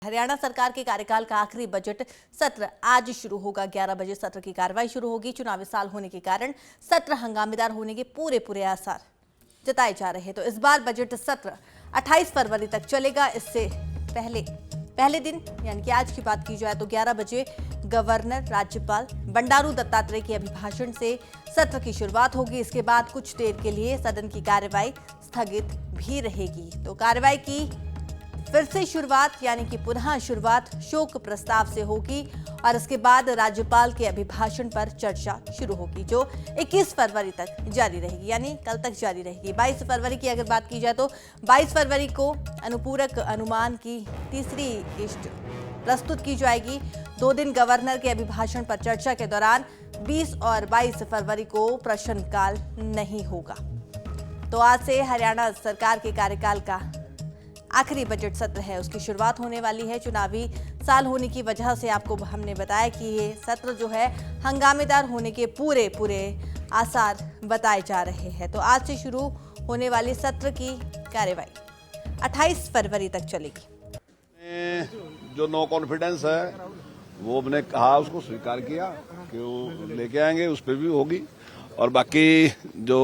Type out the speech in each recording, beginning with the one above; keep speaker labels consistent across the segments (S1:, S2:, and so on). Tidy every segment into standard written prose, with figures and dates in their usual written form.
S1: हरियाणा सरकार के कार्यकाल का आखिरी बजट सत्र आज शुरू होगा। 11 बजे सत्र की कार्रवाई शुरू होगी। चुनावी साल होने के कारण सत्र हंगामेदार होने के पूरे आसार जताए जा रहे हैं। तो इस बार बजट सत्र 28 फरवरी तक चलेगा। इससे पहले दिन यानी कि आज की बात की जाए तो 11 बजे गवर्नर राज्यपाल बंडारू दत्तात्रेय के अभिभाषण से सत्र की शुरुआत होगी। इसके बाद कुछ देर के लिए सदन की कार्यवाही स्थगित भी रहेगी। तो कार्यवाही की फिर से शुरुआत यानी कि पुनः शुरुआत शोक प्रस्ताव से होगी और इसके बाद राज्यपाल के अभिभाषण पर चर्चा शुरू होगी, जो 21 फरवरी तक जारी रहेगी, यानी कल तक जारी रहेगी। 22 फरवरी की अगर बात की जाए तो 22 फरवरी को अनुपूरक अनुमान की तीसरी किस्त प्रस्तुत की जाएगी। 2 दिन गवर्नर के अभिभाषण पर चर्चा के दौरान 20 और 22 फरवरी को प्रश्नकाल नहीं होगा। तो आज से हरियाणा सरकार के कार्यकाल का आखिरी बजट सत्र है, उसकी शुरुआत होने वाली है। चुनावी साल होने की वजह से आपको हमने बताया कि ये सत्र जो है हंगामेदार होने के पूरे आसार बताए जा रहे हैं। तो आज से शुरू होने वाली सत्र की कार्यवाही 28 फरवरी तक चलेगी।
S2: जो नो कॉन्फिडेंस है वो हमने कहा, उसको स्वीकार किया कि वो लेके आएंगे, उस पर भी होगी। और बाकी जो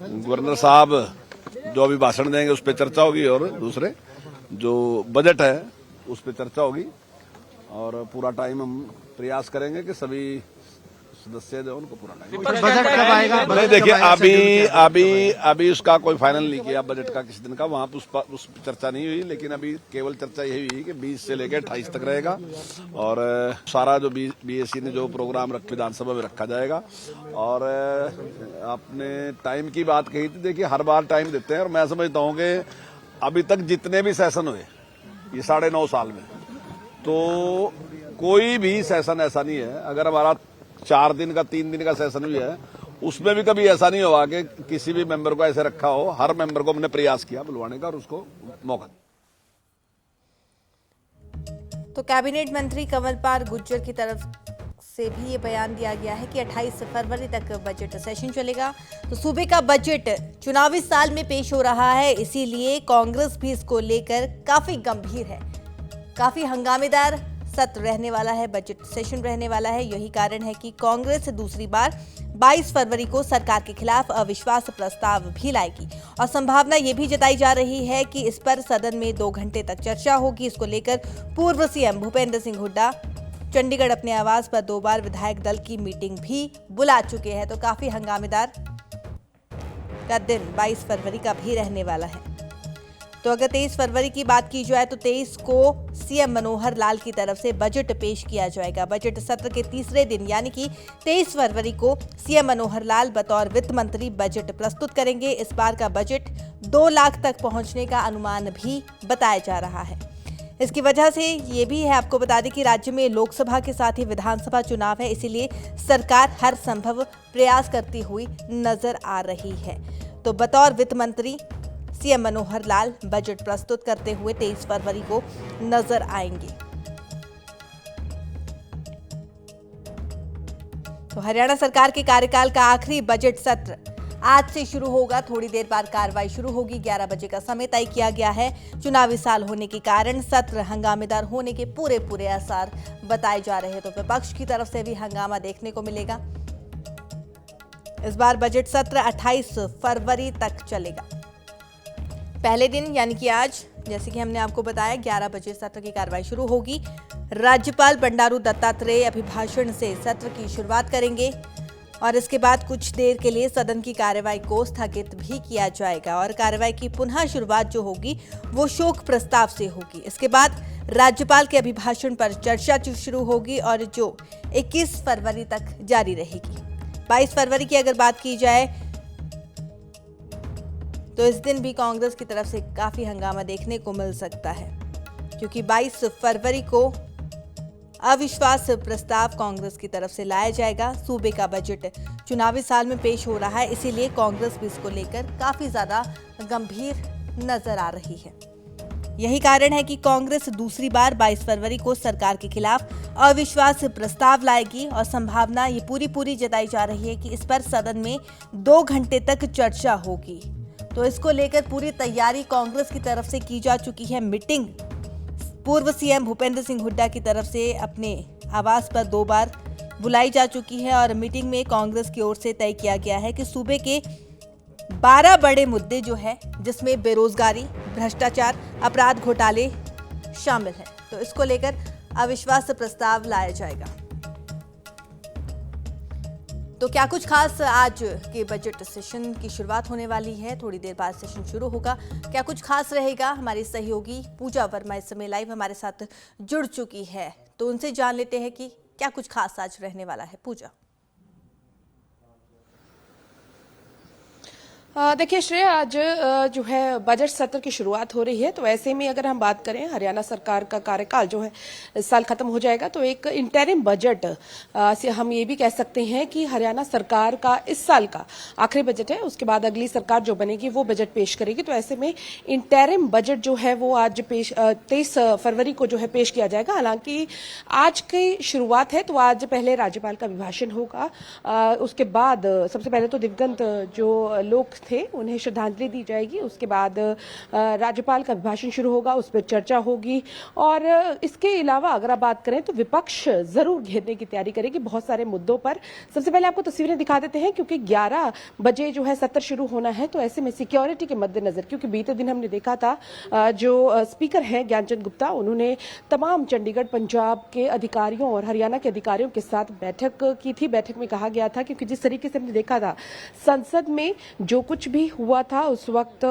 S2: गवर्नर साहब जो अभी भाषण देंगे उस पर चर्चा होगी और दूसरे जो बजट है उस पर चर्चा होगी। और पूरा टाइम हम प्रयास करेंगे कि सभी सदस्य जो उनको पूरा टाइम।
S3: बजट कब आएगा?
S2: नहीं, देखिए अभी उसका कोई फाइनल नहीं किया बजट का किसी दिन का, वहां उस चर्चा नहीं हुई। लेकिन अभी केवल चर्चा यही हुई कि 20 से लेकर 28 तक रहेगा और सारा जो बीएससी ने जो प्रोग्राम विधानसभा में रखा जाएगा। और आपने टाइम की बात कही थी, देखिए हर बार टाइम देते हैं और मैं समझता हूँ कि अभी तक जितने भी सेशन हुए ये 9.5 साल में, तो कोई भी सेशन ऐसा नहीं है, अगर हमारा 4 दिन का 3 दिन का सेशन भी है उसमें भी कभी ऐसा नहीं हुआ कि किसी भी मेंबर को ऐसे रखा हो। हर मेंबर को हमने प्रयास किया बुलवाने का और उसको मौका दिया।
S1: तो कैबिनेट मंत्री कंवरपाल गुर्जर की तरफ से भी ये बयान दिया गया है कि 28 फरवरी तक बजट सेशन चलेगा। तो सूबे का बजट चुनावी साल में पेश हो रहा है, इसीलिए कांग्रेस भी इसको लेकर काफी गंभीर है। काफी हंगामेदार सत्र रहने वाला है, बजट सेशन रहने वाला है। यही कारण है कि कांग्रेस दूसरी बार 22 फरवरी को सरकार के खिलाफ अविश्वास प्रस्ताव भी लाएगी और संभावना ये भी जताई जा रही है कि इस पर सदन में 2 घंटे तक चर्चा होगी। इसको लेकर पूर्व सीएम भूपेंद्र सिंह हुड्डा चंडीगढ़ अपने आवास पर 2 बार विधायक दल की मीटिंग भी बुला चुके हैं। तो काफी हंगामेदार का दिन 22 फरवरी का भी रहने वाला है। तो अगर 23 फरवरी की बात की जाए तो 23 को सीएम मनोहर लाल की तरफ से बजट पेश किया जाएगा। बजट सत्र के तीसरे दिन यानी कि 23 फरवरी को सीएम मनोहर लाल बतौर वित्त मंत्री बजट प्रस्तुत करेंगे। इस बार का बजट 2 लाख तक पहुंचने का अनुमान भी बताया जा रहा है। इसकी वजह से ये भी है, आपको बता दें कि राज्य में लोकसभा के साथ ही विधानसभा चुनाव है, इसीलिए सरकार हर संभव प्रयास करती हुई नजर आ रही है। तो बतौर वित्त मंत्री सीएम मनोहर लाल बजट प्रस्तुत करते हुए 23 फरवरी को नजर आएंगे। तो हरियाणा सरकार के कार्यकाल का आखिरी बजट सत्र आज से शुरू होगा। थोड़ी देर बाद कार्रवाई शुरू होगी। 11 बजे का समय तय किया गया है। चुनावी साल होने के कारण सत्र हंगामेदार होने के पूरे आसार बताए जा रहे हैं। तो विपक्ष की तरफ से भी हंगामा देखने को मिलेगा। इस बार बजट सत्र 28 फरवरी तक चलेगा। पहले दिन यानी कि आज, जैसे कि हमने आपको बताया, 11 बजे सत्र की कार्रवाई शुरू होगी। राज्यपाल बंडारू दत्तात्रेय अभिभाषण से सत्र की शुरुआत करेंगे और इसके बाद कुछ देर के लिए सदन की कार्यवाही को स्थगित भी किया जाएगा और कार्यवाही की पुनः शुरुआत जो होगी वो शोक प्रस्ताव से होगी। इसके बाद राज्यपाल के अभिभाषण पर चर्चा शुरू होगी और जो 21 फरवरी तक जारी रहेगी। 22 फरवरी की अगर बात की जाए तो इस दिन भी कांग्रेस की तरफ से काफी हंगामा देखने को मिल सकता है, क्योंकि 22 फरवरी को अविश्वास प्रस्ताव कांग्रेस की तरफ से लाया जाएगा। सूबे का बजट चुनावी साल में पेश हो रहा है, इसीलिए कांग्रेस भी इसको लेकर काफी ज्यादा गंभीर नजर आ रही है। यही कारण है कि कांग्रेस दूसरी बार 22 फरवरी को सरकार के खिलाफ अविश्वास प्रस्ताव लाएगी और संभावना ये पूरी जताई जा रही है कि इस पर सदन में 2 घंटे तक चर्चा होगी। तो इसको लेकर पूरी तैयारी कांग्रेस की तरफ से की जा चुकी है। मीटिंग पूर्व सीएम भूपेंद्र सिंह हुड्डा की तरफ से अपने आवास पर 2 बार बुलाई जा चुकी है और मीटिंग में कांग्रेस की ओर से तय किया गया है कि सूबे के 12 बड़े मुद्दे जो है, जिसमें बेरोजगारी, भ्रष्टाचार, अपराध, घोटाले शामिल हैं, तो इसको लेकर अविश्वास प्रस्ताव लाया जाएगा। तो क्या कुछ खास आज के बजट सेशन की शुरुआत होने वाली है, थोड़ी देर बाद सेशन शुरू होगा। क्या कुछ खास रहेगा, हमारी सहयोगी पूजा वर्मा इस समय लाइव हमारे साथ जुड़ चुकी है, तो उनसे जान लेते हैं कि क्या कुछ खास आज रहने वाला है। पूजा,
S3: देखिए श्रेय, आज जो है बजट सत्र की शुरुआत हो रही है, तो ऐसे में अगर हम बात करें हरियाणा सरकार का कार्यकाल जो है इस साल खत्म हो जाएगा, तो एक इंटरिम बजट से हम ये भी कह सकते हैं कि हरियाणा सरकार का इस साल का आखिरी बजट है। उसके बाद अगली सरकार जो बनेगी वो बजट पेश करेगी। तो ऐसे में इंटरिम बजट जो है वो आज 23 फरवरी को जो है पेश किया जाएगा। हालांकि आज की शुरुआत है, तो आज पहले राज्यपाल का अभिभाषण होगा, उसके बाद सबसे पहले तो दिवंगत जो लोग थे उन्हें श्रद्धांजलि दी जाएगी। उसके बाद राज्यपाल का अभिभाषण शुरू होगा, उस पर चर्चा होगी। और इसके अलावा अगर आप बात करें तो विपक्ष जरूर घेरने की तैयारी करेगी बहुत सारे मुद्दों पर। सबसे पहले आपको तस्वीरें दिखा देते हैं, क्योंकि 11 बजे जो है सत्र शुरू होना है, तो ऐसे में सिक्योरिटी के मद्देनजर, क्योंकि बीते दिन हमने देखा था जो स्पीकर हैं ज्ञानचंद गुप्ता, उन्होंने तमाम चंडीगढ़, पंजाब के अधिकारियों और हरियाणा के अधिकारियों के साथ बैठक की थी। बैठक में कहा गया था, क्योंकि जिस तरीके से हमने देखा था संसद में जो कुछ भी हुआ था उस वक्त,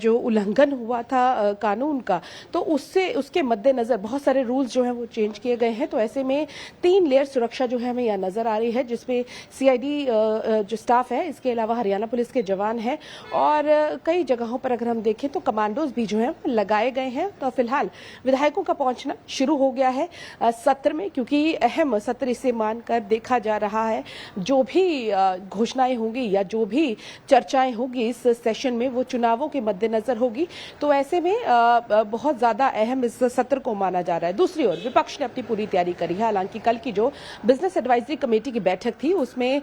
S3: जो उल्लंघन हुआ था कानून का, तो उसके मद्देनजर बहुत सारे रूल्स जो हैं वो चेंज किए गए हैं। तो ऐसे में 3 लेयर सुरक्षा जो है हमें यहाँ नजर आ रही है, जिसमें सीआईडी जो स्टाफ है, इसके अलावा हरियाणा पुलिस के जवान हैं और कई जगहों पर अगर हम देखें तो कमांडोज भी जो है लगाए गए हैं। तो फिलहाल विधायकों का पहुंचना शुरू हो गया है सत्र में, क्योंकि अहम सत्र इसे मानकर देखा जा रहा है। जो भी घोषणाएं होंगी या जो भी चर्चाएं होगी इस सेशन में, वो चुनावों के मद्देनजर होगी। तो ऐसे में बहुत ज्यादा अहम इस सत्र को माना जा रहा है। दूसरी ओर विपक्ष ने अपनी पूरी तैयारी करी है। हालांकि कल की जो बिजनेस एडवाइजरी कमेटी की बैठक थी उसमें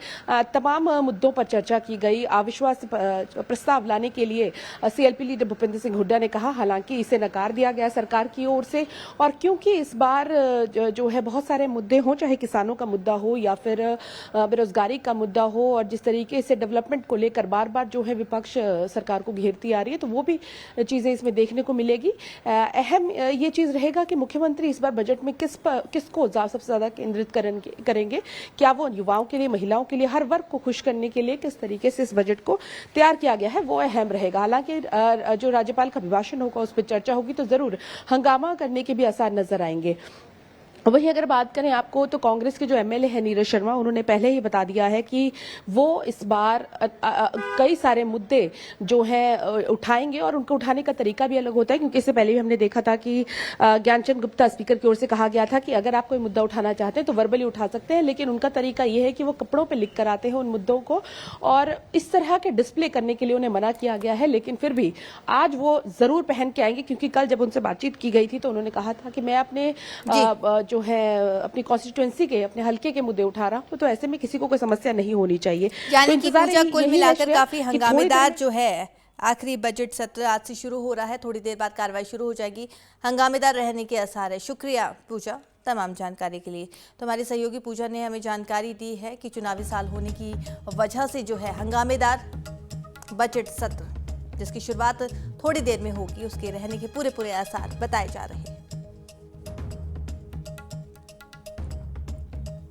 S3: तमाम मुद्दों पर चर्चा की गई। अविश्वास प्रस्ताव लाने के लिए सीएलपी लीडर भूपेंद्र सिंह हुड्डा ने कहा, हालांकि इसे नकार दिया गया सरकार की ओर से। और क्योंकि इस बार जो है बहुत सारे मुद्दे हों, चाहे किसानों का मुद्दा हो या फिर बेरोजगारी का मुद्दा हो, और जिस तरीके से डेवलपमेंट को लेकर बार बार जो है विपक्ष सरकार को घेरती आ रही है, तो वो भी चीजें इसमें देखने को मिलेगी। अहम ये चीज रहेगा कि मुख्यमंत्री इस बार बजट में किसको सबसे ज्यादा केंद्रित करेंगे। क्या वो युवाओं के लिए, महिलाओं के लिए, हर वर्ग को खुश करने के लिए किस तरीके से इस बजट को तैयार किया गया है, वो अहम रहेगा। हालांकि जो राज्यपाल का अभिभाषण होगा उस पर चर्चा होगी, तो जरूर हंगामा करने के भी आसार नजर आएंगे। वहीं अगर बात करें आपको, तो कांग्रेस के जो एमएलए है नीरज शर्मा, उन्होंने पहले ही बता दिया है कि वो इस बार कई सारे मुद्दे जो हैं उठाएंगे, और उनको उठाने का तरीका भी अलग होता है। क्योंकि इससे पहले भी हमने देखा था कि ज्ञानचंद गुप्ता स्पीकर की ओर से कहा गया था कि अगर आप कोई मुद्दा उठाना चाहते हैं तो वर्बली उठा सकते हैं, लेकिन उनका तरीका ये है कि वो कपड़ों पर लिख कर आते हैं उन मुद्दों को, और इस तरह के डिस्प्ले करने के लिए उन्हें मना किया गया है। लेकिन फिर भी आज वो जरूर पहन के आएंगे, क्योंकि कल जब उनसे बातचीत की गई थी तो उन्होंने कहा था कि मैं अपने जो है अपनी कॉन्स्टिट्यूएंसी के, अपने हल्के के मुद्दे उठा रहा हूं, तो ऐसे में किसी को कोई समस्या नहीं होनी चाहिए।
S1: यानी कि पूजा कुल मिलाकर काफी हंगामेदार जो है आखिरी बजट सत्र आज से शुरू हो रहा है, थोड़ी देर बाद कार्रवाई शुरू हो जाएगी, हंगामेदार रहने के आसार है। शुक्रिया पूजा तमाम जानकारी के लिए। तो हमारी सहयोगी पूजा ने हमें जानकारी दी है कि चुनावी साल होने की वजह से जो है हंगामेदार बजट सत्र जिसकी शुरुआत थोड़ी देर में होगी, उसके रहने के पूरे आसार बताए जा रहे हैं।